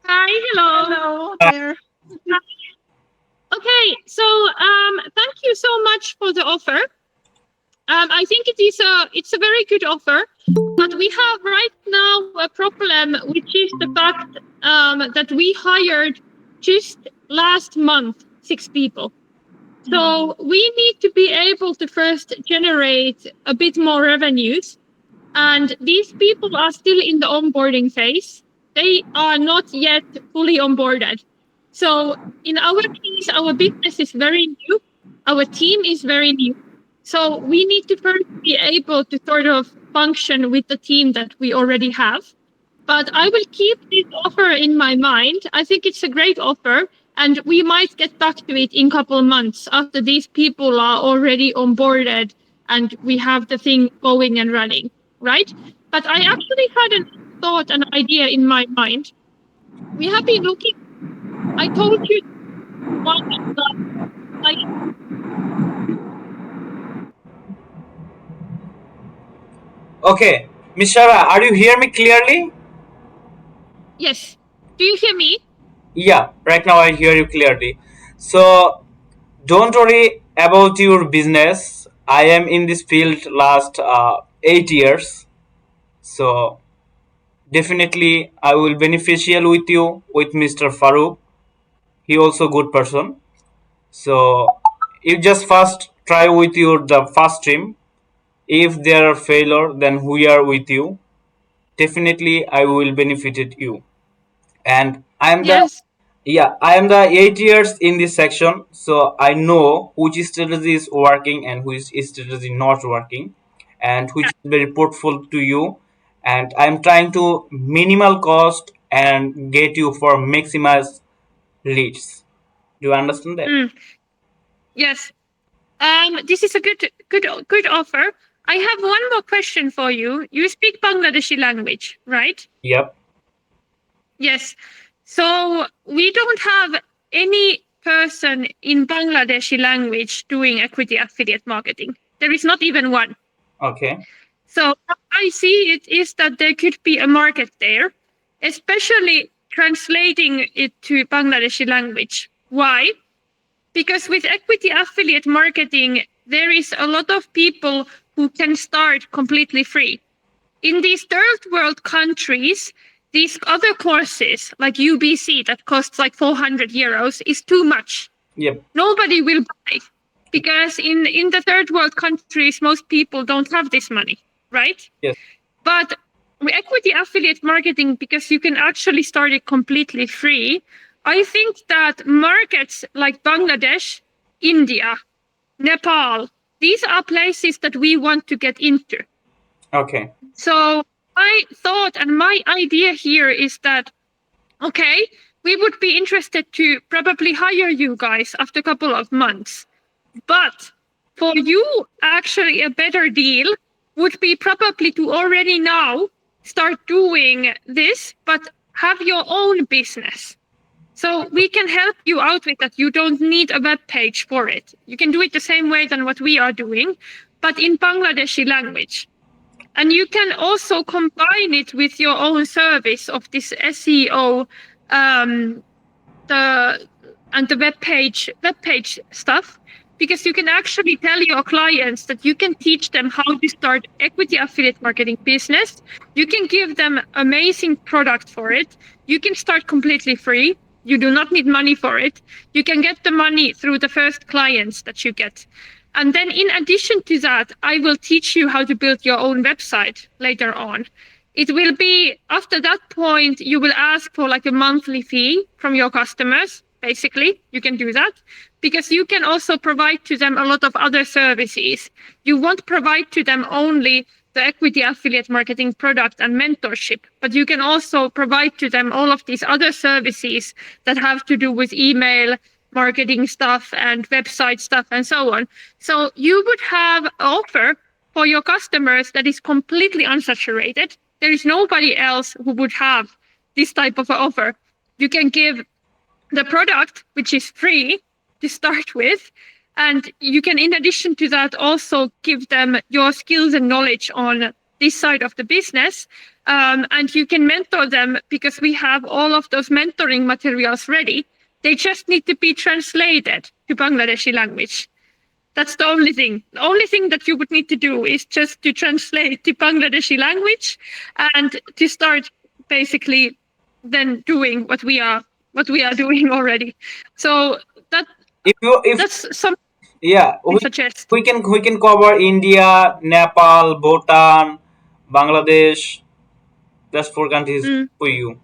Hi, hello. Hello there. Okay, so thank you so much for the offer. I think it's a very good offer, but we have right now a problem, which is the fact that we hired just last month 6 people. So we need to be able to first generate a bit more revenues, and these people are still in the onboarding phase. They are not yet fully onboarded. So in our case, our business is very new. Our team is very new. So we need to first be able to sort of function with the team that we already have. But I will keep this offer in my mind. I think it's a great offer, and we might get back to it in a couple of months after these people are already onboarded and we have the thing going and running, right? But I actually had a thought, an idea in my mind. We have been looking. I told you once that I Okay, Miss Shara, are you hear me clearly? yes. Do you hear me? Yeah, right now I hear you clearly. So don't worry about your business. I am in this field last 8 years. So definitely I will beneficial with you with Mr. Farouk. He also good person. So you just first try with your the first stream. If there are failure, then we are with you. Definitely I will benefit you. And Yes. I am the 8 years in this section, so I know which strategy is working and which strategy not working, and which is very fruitful to you. And I'm trying to minimal cost and get you for maximize leads. Do you understand that? Mm, yes. This is a good offer. I have one more question for you. You speak Bangladeshi language, right? Yep. Yes. So we don't have any person in Bangladeshi language doing equity affiliate marketing. There is not even one. Okay. So how I see it is that there could be a market there, especially translating it to Bangladeshi language. Why? Because with equity affiliate marketing, there is a lot of people who can start completely free. In these third world countries, these other courses like UBC that costs like 400 euros is too much. Yep. Nobody will buy because in the third world countries, most people don't have this money, right? Yes. But with equity affiliate marketing, because you can actually start it completely free, I think that markets like Bangladesh, India, Nepal, these are places that we want to get into. Okay. So my thought and my idea here is that, okay, we would be interested to probably hire you guys after a couple of months. But for you, actually, a better deal would be probably to already now start doing this, but have your own business. So we can help you out with that. You don't need a web page for it. You can do it the same way than what we are doing, but in Bangladeshi language. And you can also combine it with your own service of this SEO, the web page stuff, because you can actually tell your clients that you can teach them how to start equity affiliate marketing business. You can give them amazing product for it. You can start completely free. You do not need money for it. You can get the money through the first clients that you get. And then in addition to that, I will teach you how to build your own website later on. It will be after that point, you will ask for like a monthly fee from your customers. Basically, you can do that because you can also provide to them a lot of other services. You won't provide to them only the equity affiliate marketing product and mentorship, but you can also provide to them all of these other services that have to do with email marketing stuff and website stuff and so on. So you would have an offer for your customers that is completely unsaturated. There is nobody else who would have this type of offer. You can give the product, which is free to start with, And you can, in addition to that, also give them your skills and knowledge on this side of the business. And you can mentor them because we have all of those mentoring materials ready. They just need to be translated to Bangladeshi language. That's the only thing. The only thing that you would need to do is just to translate to Bangladeshi language and to start basically then doing what we are doing already. So that's something yeah, I suggest. we can cover India, Nepal, Bhutan, Bangladesh. That's 4 countries for you.